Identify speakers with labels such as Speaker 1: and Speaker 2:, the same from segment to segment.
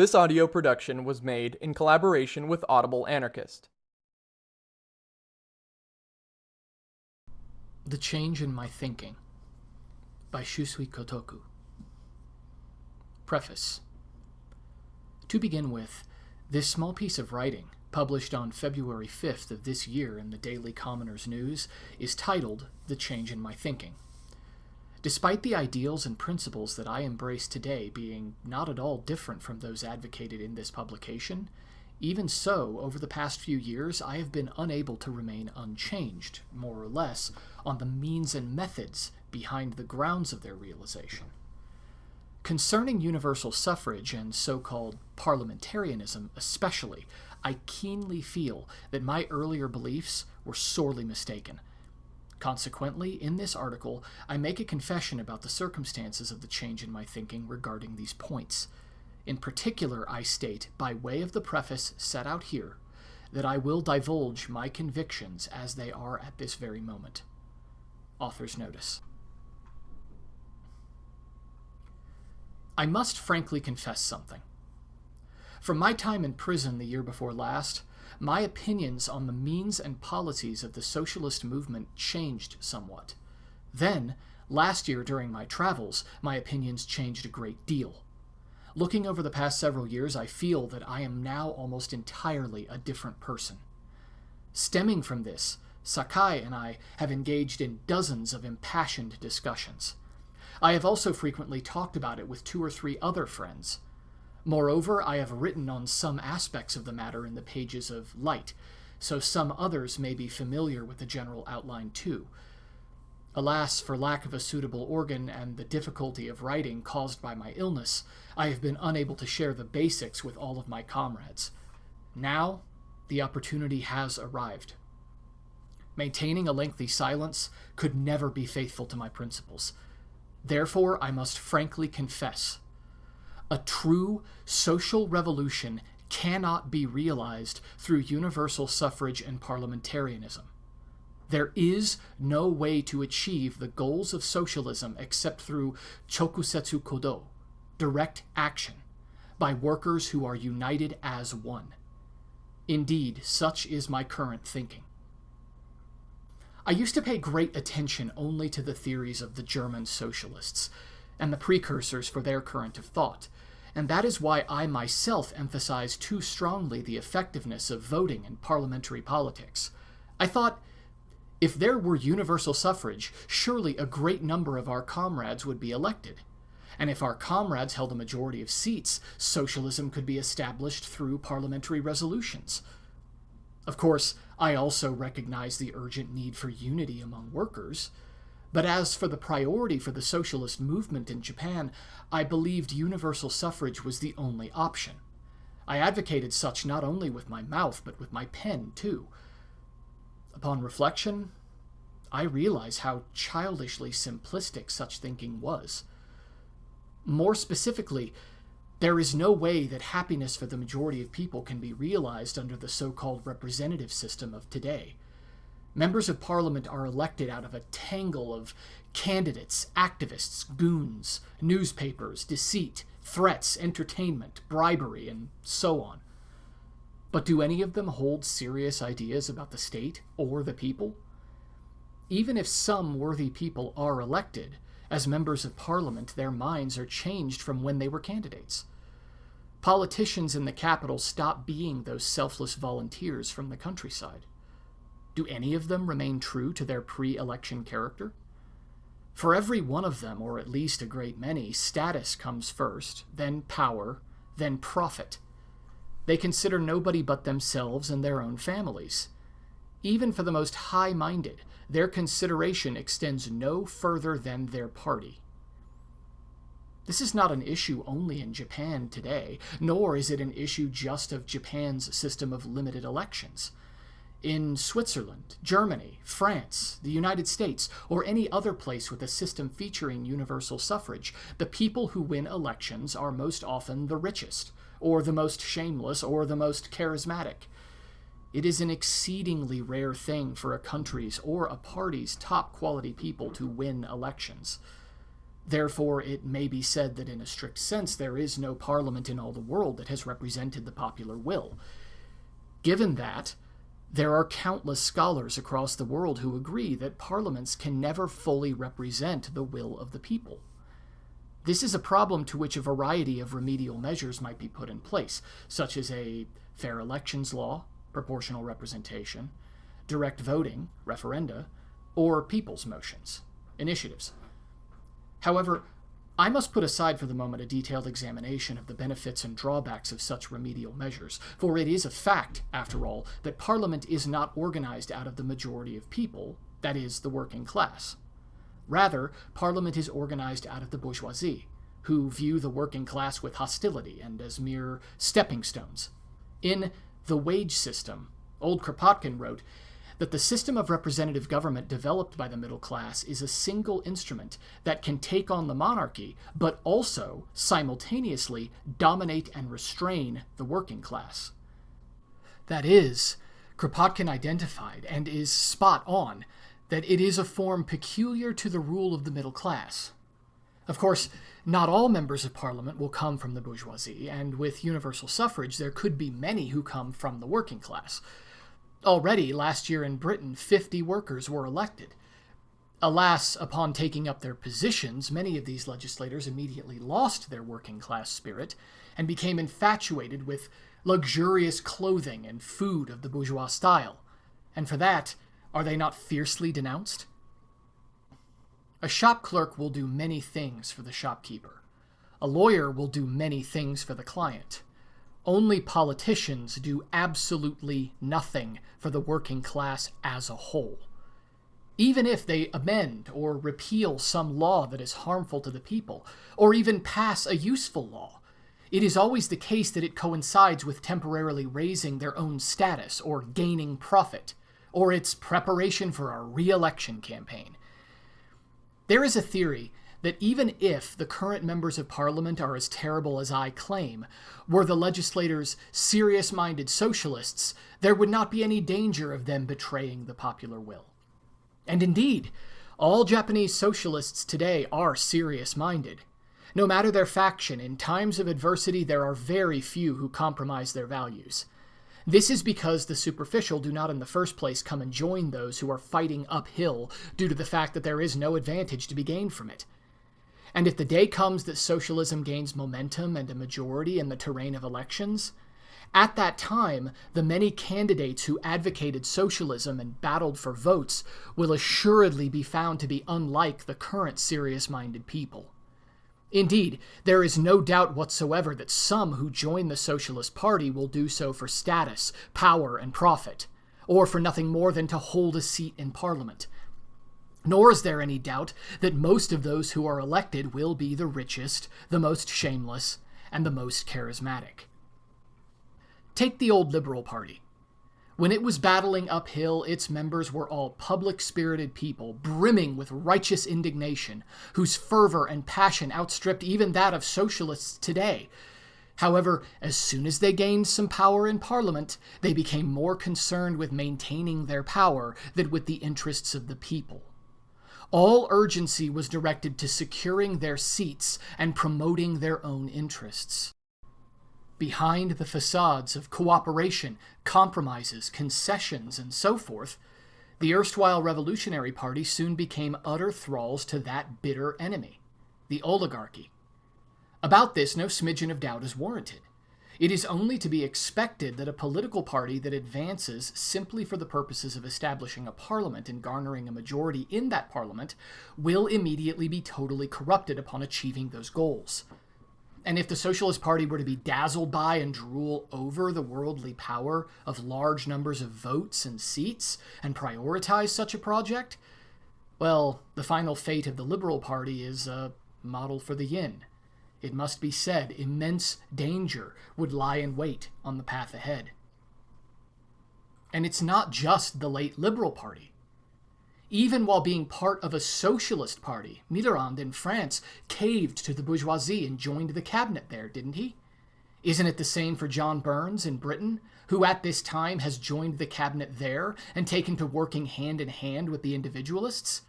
Speaker 1: This audio production was made in collaboration with Audible Anarchist.
Speaker 2: The Change in My Thinking by Shūsui Kōtoku. Preface. To begin with, this small piece of writing, published on February 5th of this year in the Daily Commoner's News, is titled The Change in My Thinking. Despite the ideals and principles that I embrace today being not at all different from those advocated in this publication, even so, over the past few years, I have been unable to remain unchanged, more or less, on the means and methods behind the grounds of their realization. Concerning universal suffrage and so-called parliamentarianism especially, I keenly feel that my earlier beliefs were sorely mistaken. Consequently, in this article, I make a confession about the circumstances of the change in my thinking regarding these points. In particular, I state, by way of the preface set out here, that I will divulge my convictions as they are at this very moment. Author's notice. I must frankly confess something. From my time in prison the year before last, my opinions on the means and policies of the socialist movement changed somewhat. Then, last year during my travels, my opinions changed a great deal. Looking over the past several years, I feel that I am now almost entirely a different person. Stemming from this, Sakai and I have engaged in dozens of impassioned discussions. I have also frequently talked about it with 2 or 3 other friends. Moreover, I have written on some aspects of the matter in the pages of Light, so some others may be familiar with the general outline too. Alas, for lack of a suitable organ and the difficulty of writing caused by my illness, I have been unable to share the basics with all of my comrades. Now, the opportunity has arrived. Maintaining a lengthy silence could never be faithful to my principles. Therefore, I must frankly confess. A true social revolution cannot be realized through universal suffrage and parliamentarianism. There is no way to achieve the goals of socialism except through chokusetsu kodo, direct action, by workers who are united as one. Indeed, such is my current thinking. I used to pay great attention only to the theories of the German socialists, and the precursors for their current of thought, and that is why I myself emphasize too strongly the effectiveness of voting in parliamentary politics. I thought, if there were universal suffrage, surely a great number of our comrades would be elected. And if our comrades held a majority of seats, socialism could be established through parliamentary resolutions. Of course, I also recognize the urgent need for unity among workers. But as for the priority for the socialist movement in Japan, I believed universal suffrage was the only option. I advocated such not only with my mouth, but with my pen, too. Upon reflection, I realize how childishly simplistic such thinking was. More specifically, there is no way that happiness for the majority of people can be realized under the so-called representative system of today. Members of Parliament are elected out of a tangle of candidates, activists, goons, newspapers, deceit, threats, entertainment, bribery, and so on. But do any of them hold serious ideas about the state or the people? Even if some worthy people are elected, as members of Parliament, their minds are changed from when they were candidates. Politicians in the capital stop being those selfless volunteers from the countryside. Do any of them remain true to their pre-election character? For every one of them, or at least a great many, status comes first, then power, then profit. They consider nobody but themselves and their own families. Even for the most high-minded, their consideration extends no further than their party. This is not an issue only in Japan today, nor is it an issue just of Japan's system of limited elections. In Switzerland, Germany, France, the United States, or any other place with a system featuring universal suffrage, the people who win elections are most often the richest, or the most shameless, or the most charismatic. It is an exceedingly rare thing for a country's or a party's top-quality people to win elections. Therefore, it may be said that in a strict sense there is no parliament in all the world that has represented the popular will. Given that, there are countless scholars across the world who agree that parliaments can never fully represent the will of the people. This is a problem to which a variety of remedial measures might be put in place, such as a fair elections law, proportional representation, direct voting, referenda, or people's motions, initiatives. However, I must put aside for the moment a detailed examination of the benefits and drawbacks of such remedial measures, for it is a fact, after all, that Parliament is not organized out of the majority of people, that is, the working class. Rather, Parliament is organized out of the bourgeoisie, who view the working class with hostility and as mere stepping stones. In The Wage System, old Kropotkin wrote that the system of representative government developed by the middle class is a single instrument that can take on the monarchy, but also, simultaneously, dominate and restrain the working class. That is, Kropotkin identified, and is spot on, that it is a form peculiar to the rule of the middle class. Of course, not all members of Parliament will come from the bourgeoisie, and with universal suffrage there could be many who come from the working class. Already, last year in Britain, 50 workers were elected. Alas, upon taking up their positions, many of these legislators immediately lost their working class spirit and became infatuated with luxurious clothing and food of the bourgeois style. And for that, are they not fiercely denounced? A shop clerk will do many things for the shopkeeper. A lawyer will do many things for the client. Only politicians do absolutely nothing for the working class as a whole. Even if they amend or repeal some law that is harmful to the people, or even pass a useful law, it is always the case that it coincides with temporarily raising their own status or gaining profit, or its preparation for a re-election campaign. There is a theory that even if the current members of Parliament are as terrible as I claim, were the legislators serious-minded socialists, there would not be any danger of them betraying the popular will. And indeed, all Japanese socialists today are serious-minded. No matter their faction, in times of adversity there are very few who compromise their values. This is because the superficial do not in the first place come and join those who are fighting uphill due to the fact that there is no advantage to be gained from it. And if the day comes that socialism gains momentum and a majority in the terrain of elections, at that time, the many candidates who advocated socialism and battled for votes will assuredly be found to be unlike the current serious-minded people. Indeed, there is no doubt whatsoever that some who join the Socialist Party will do so for status, power, and profit, or for nothing more than to hold a seat in Parliament. Nor is there any doubt that most of those who are elected will be the richest, the most shameless, and the most charismatic. Take the old Liberal Party. When it was battling uphill, its members were all public-spirited people, brimming with righteous indignation, whose fervor and passion outstripped even that of socialists today. However, as soon as they gained some power in Parliament, they became more concerned with maintaining their power than with the interests of the people. All urgency was directed to securing their seats and promoting their own interests. Behind the facades of cooperation, compromises, concessions, and so forth, the erstwhile Revolutionary Party soon became utter thralls to that bitter enemy, the oligarchy. About this, no smidgen of doubt is warranted. It is only to be expected that a political party that advances simply for the purposes of establishing a parliament and garnering a majority in that parliament will immediately be totally corrupted upon achieving those goals. And if the Socialist Party were to be dazzled by and drool over the worldly power of large numbers of votes and seats and prioritize such a project, well, the final fate of the Liberal Party is a model for the yin. It must be said, immense danger would lie in wait on the path ahead. And it's not just the late Liberal Party. Even while being part of a socialist party, Mitterrand in France caved to the bourgeoisie and joined the cabinet there, didn't he? Isn't it the same for John Burns in Britain, who at this time has joined the cabinet there and taken to working hand in hand with the individualists?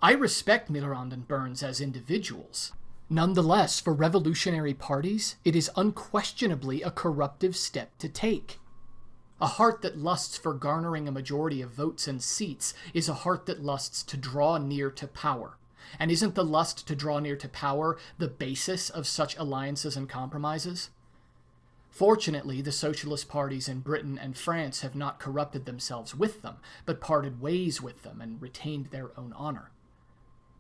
Speaker 2: I respect Mitterrand and Burns as individuals. Nonetheless, for revolutionary parties, it is unquestionably a corruptive step to take. A heart that lusts for garnering a majority of votes and seats is a heart that lusts to draw near to power. And isn't the lust to draw near to power the basis of such alliances and compromises? Fortunately, the socialist parties in Britain and France have not corrupted themselves with them, but parted ways with them and retained their own honor.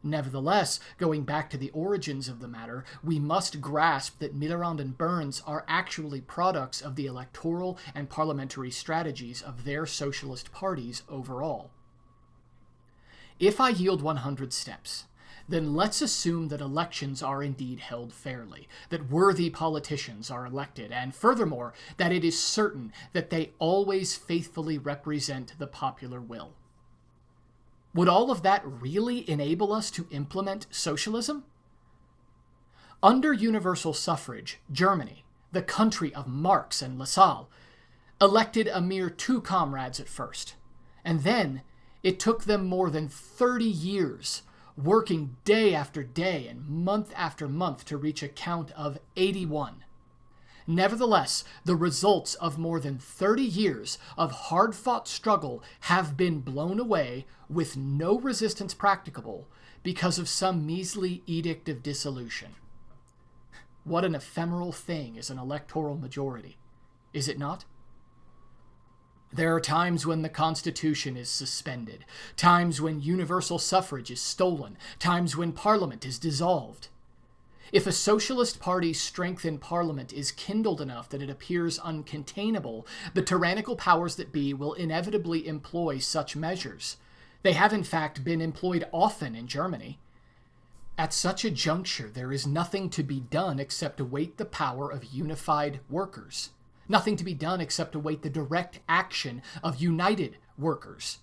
Speaker 2: Nevertheless, going back to the origins of the matter, we must grasp that Mitterrand and Burns are actually products of the electoral and parliamentary strategies of their socialist parties overall. If I yield 100 steps, then let's assume that elections are indeed held fairly, that worthy politicians are elected, and furthermore, that it is certain that they always faithfully represent the popular will. Would all of that really enable us to implement socialism? Under universal suffrage, Germany, the country of Marx and Lassalle, elected a mere 2 comrades at first, and then it took them more than 30 years, working day after day and month after month to reach a count of 81. Nevertheless, the results of more than 30 years of hard-fought struggle have been blown away with no resistance practicable because of some measly edict of dissolution. What an ephemeral thing is an electoral majority, is it not? There are times when the Constitution is suspended, times when universal suffrage is stolen, times when Parliament is dissolved. If a socialist party's strength in Parliament is kindled enough that it appears uncontainable, the tyrannical powers that be will inevitably employ such measures. They have in fact been employed often in Germany. At such a juncture, there is nothing to be done except await the power of unified workers. Nothing to be done except await the direct action of united workers.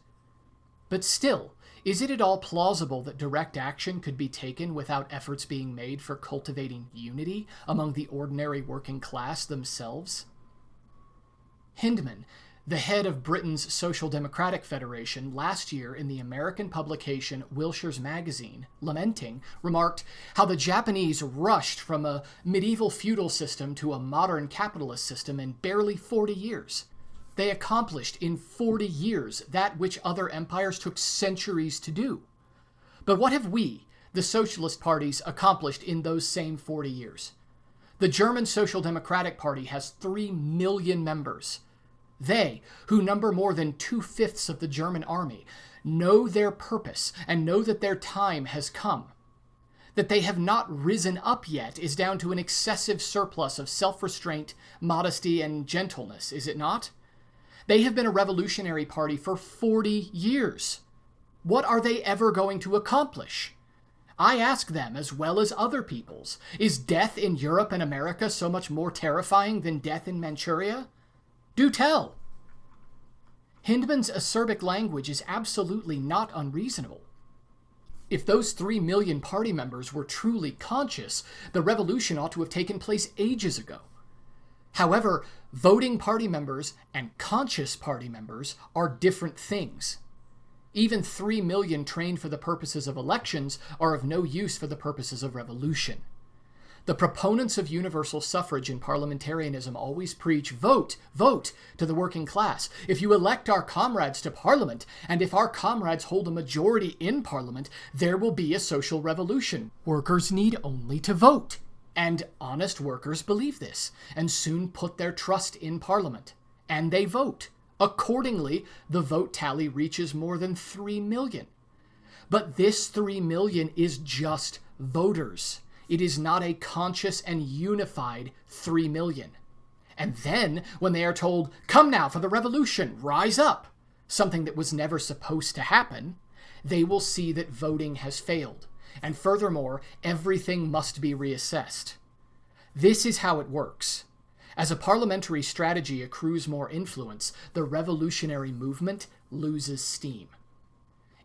Speaker 2: But still, is it at all plausible that direct action could be taken without efforts being made for cultivating unity among the ordinary working class themselves? Hindman, the head of Britain's Social Democratic Federation, last year in the American publication Wilshire's Magazine, lamenting, remarked how the Japanese rushed from a medieval feudal system to a modern capitalist system in barely 40 years. They accomplished in 40 years that which other empires took centuries to do. But what have we, the socialist parties, accomplished in those same 40 years? The German Social Democratic Party has 3 million members. They, who number more than 2/5 of the German army, know their purpose and know that their time has come. That they have not risen up yet is down to an excessive surplus of self-restraint, modesty, and gentleness, is it not? They have been a revolutionary party for 40 years. What are they ever going to accomplish? I ask them as well as other peoples. Is death in Europe and America so much more terrifying than death in Manchuria? Do tell. Hindman's acerbic language is absolutely not unreasonable. If those 3 million party members were truly conscious, the revolution ought to have taken place ages ago. However, voting party members and conscious party members are different things. Even 3 million trained for the purposes of elections are of no use for the purposes of revolution. The proponents of universal suffrage and parliamentarianism always preach, vote, vote, to the working class. If you elect our comrades to Parliament, and if our comrades hold a majority in Parliament, there will be a social revolution. Workers need only to vote. And honest workers believe this, and soon put their trust in Parliament. And they vote. Accordingly, the vote tally reaches more than 3 million. But this 3 million is just voters. It is not a conscious and unified 3 million. And then, when they are told, come now for the revolution, rise up, something that was never supposed to happen, they will see that voting has failed. And furthermore, everything must be reassessed. This is how it works. As a parliamentary strategy accrues more influence, the revolutionary movement loses steam.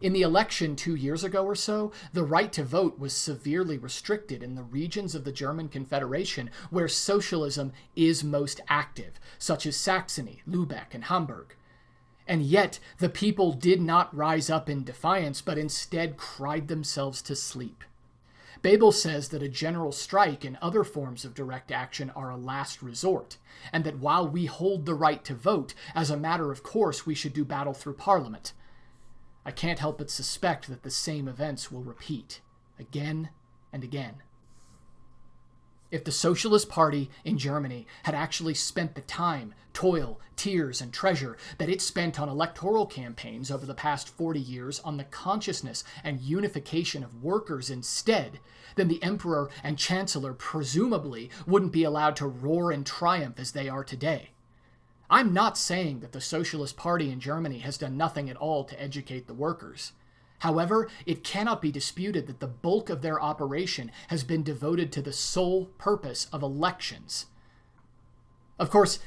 Speaker 2: In the election 2 years ago or so, the right to vote was severely restricted in the regions of the German Confederation where socialism is most active, such as Saxony, Lübeck, and Hamburg. And yet the people did not rise up in defiance, but instead cried themselves to sleep. Bebel says that a general strike and other forms of direct action are a last resort, and that while we hold the right to vote, as a matter of course we should do battle through Parliament. I can't help but suspect that the same events will repeat, again and again. If the Socialist Party in Germany had actually spent the time, toil, tears, and treasure that it spent on electoral campaigns over the past 40 years on the consciousness and unification of workers instead, then the Emperor and Chancellor presumably wouldn't be allowed to roar in triumph as they are today. I'm not saying that the Socialist Party in Germany has done nothing at all to educate the workers. However, it cannot be disputed that the bulk of their operation has been devoted to the sole purpose of elections. Of course,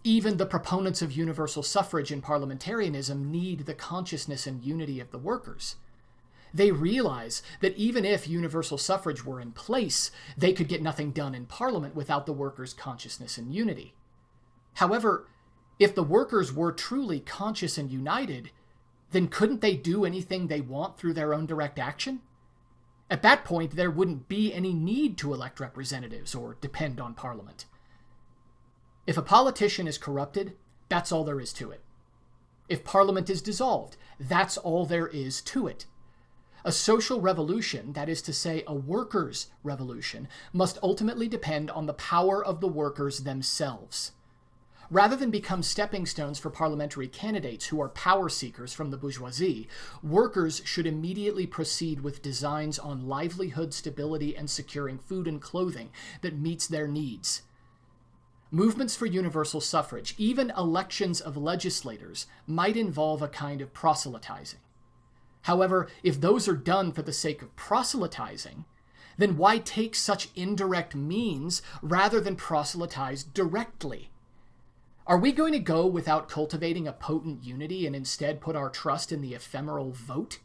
Speaker 2: even the proponents of universal suffrage and parliamentarianism need the consciousness and unity of the workers. They realize that even if universal suffrage were in place, they could get nothing done in Parliament without the workers' consciousness and unity. However, if the workers were truly conscious and united, then couldn't they do anything they want through their own direct action? At that point, there wouldn't be any need to elect representatives or depend on Parliament. If a politician is corrupted, that's all there is to it. If Parliament is dissolved, that's all there is to it. A social revolution, that is to say, a workers' revolution, must ultimately depend on the power of the workers themselves. Rather than become stepping stones for parliamentary candidates who are power seekers from the bourgeoisie, workers should immediately proceed with designs on livelihood, stability, and securing food and clothing that meets their needs. Movements for universal suffrage, even elections of legislators, might involve a kind of proselytizing. However, if those are done for the sake of proselytizing, then why take such indirect means rather than proselytize directly? Are we going to go without cultivating a potent unity and instead put our trust in the ephemeral vote?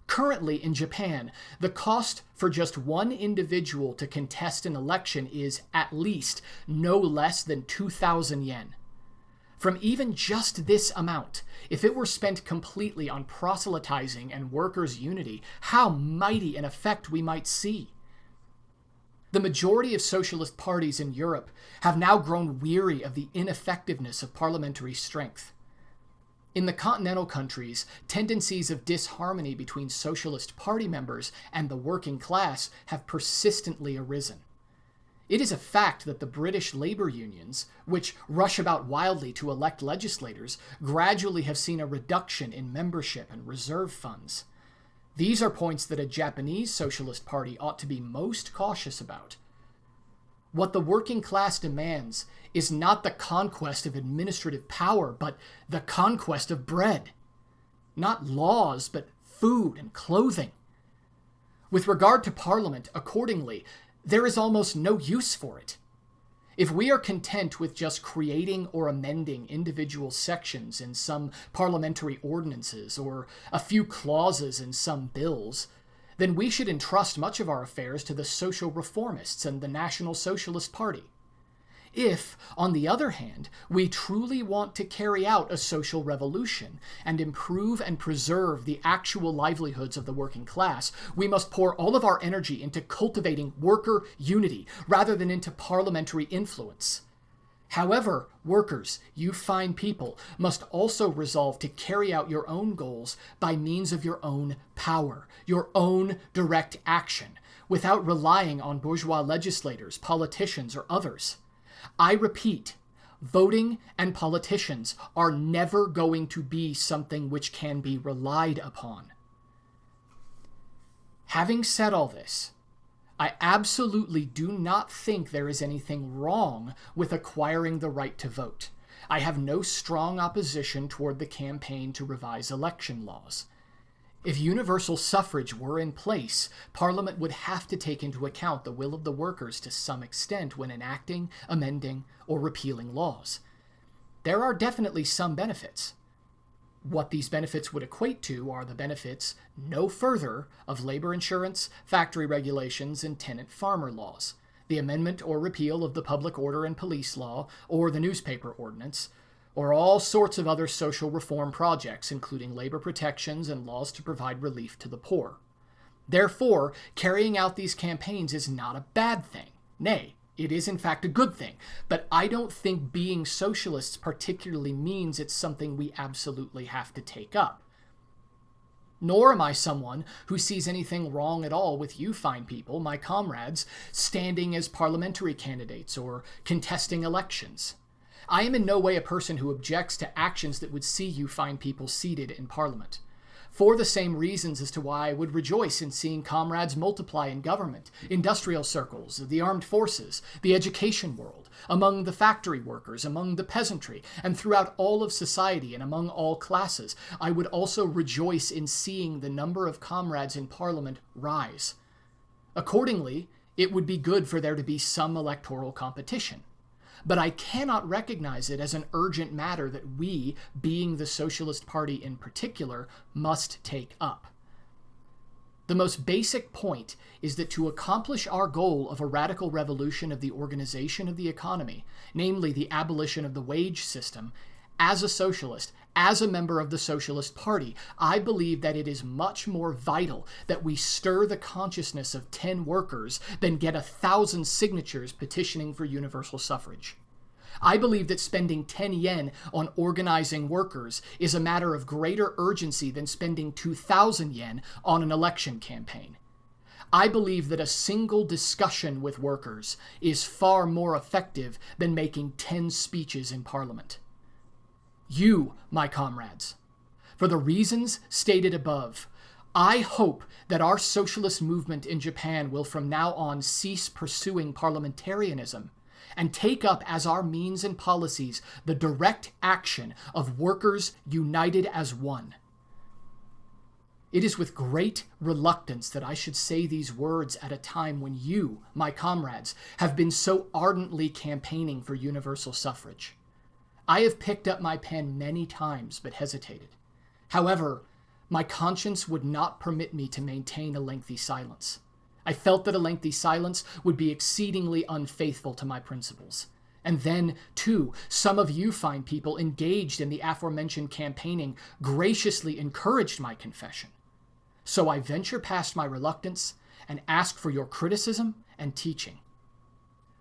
Speaker 2: Currently in Japan, the cost for just one individual to contest an election is at least no less than 2,000 yen. From even just this amount, if it were spent completely on proselytizing and workers' unity, how mighty an effect we might see. The majority of socialist parties in Europe have now grown weary of the ineffectiveness of parliamentary strength. In the continental countries, tendencies of disharmony between socialist party members and the working class have persistently arisen. It is a fact that the British labor unions, which rush about wildly to elect legislators, gradually have seen a reduction in membership and reserve funds. These are points that a Japanese Socialist Party ought to be most cautious about. What the working class demands is not the conquest of administrative power, but the conquest of bread. Not laws, but food and clothing. With regard to Parliament, accordingly, there is almost no use for it. If we are content with just creating or amending individual sections in some parliamentary ordinances or a few clauses in some bills, then we should entrust much of our affairs to the social reformists and the National Socialist Party. If, on the other hand, we truly want to carry out a social revolution and improve and preserve the actual livelihoods of the working class, we must pour all of our energy into cultivating worker unity rather than into parliamentary influence. However, workers, you fine people, must also resolve to carry out your own goals by means of your own power, your own direct action, without relying on bourgeois legislators, politicians, or others. I repeat, voting and politicians are never going to be something which can be relied upon. Having said all this, I absolutely do not think there is anything wrong with acquiring the right to vote. I have no strong opposition toward the campaign to revise election laws. If universal suffrage were in place, Parliament would have to take into account the will of the workers to some extent when enacting, amending, or repealing laws. There are definitely some benefits. What these benefits would equate to are the benefits, no further, of labor insurance, factory regulations, and tenant farmer laws, the amendment or repeal of the public order and police law, or the newspaper ordinance, or all sorts of other social reform projects, including labor protections and laws to provide relief to the poor. Therefore, carrying out these campaigns is not a bad thing. Nay, it is in fact a good thing, but I don't think being socialists particularly means it's something we absolutely have to take up. Nor am I someone who sees anything wrong at all with you fine people, my comrades, standing as parliamentary candidates or contesting elections. I am in no way a person who objects to actions that would see you fine people seated in Parliament, for the same reasons as to why I would rejoice in seeing comrades multiply in government, industrial circles, the armed forces, the education world, among the factory workers, among the peasantry, and throughout all of society and among all classes. I would also rejoice in seeing the number of comrades in Parliament rise. Accordingly, it would be good for there to be some electoral competition. But I cannot recognize it as an urgent matter that we, being the Socialist Party in particular, must take up. The most basic point is that to accomplish our goal of a radical revolution of the organization of the economy, namely the abolition of the wage system, as a socialist, as a member of the Socialist Party, I believe that it is much more vital that we stir the consciousness of 10 workers than get 1,000 signatures petitioning for universal suffrage. I believe that spending 10 yen on organizing workers is a matter of greater urgency than spending 2,000 yen on an election campaign. I believe that a single discussion with workers is far more effective than making 10 speeches in Parliament. You, my comrades, for the reasons stated above, I hope that our socialist movement in Japan will from now on cease pursuing parliamentarianism and take up as our means and policies the direct action of workers united as one. It is with great reluctance that I should say these words at a time when you, my comrades, have been so ardently campaigning for universal suffrage. I have picked up my pen many times but hesitated. However, my conscience would not permit me to maintain a lengthy silence. I felt that a lengthy silence would be exceedingly unfaithful to my principles. And then, too, some of you fine people engaged in the aforementioned campaigning graciously encouraged my confession. So I venture past my reluctance and ask for your criticism and teaching.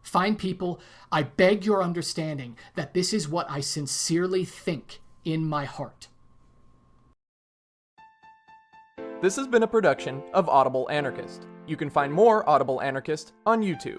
Speaker 2: Fine people, I beg your understanding that this is what I sincerely think in my heart.
Speaker 1: This has been a production of Audible Anarchist. You can find more Audible Anarchist on YouTube.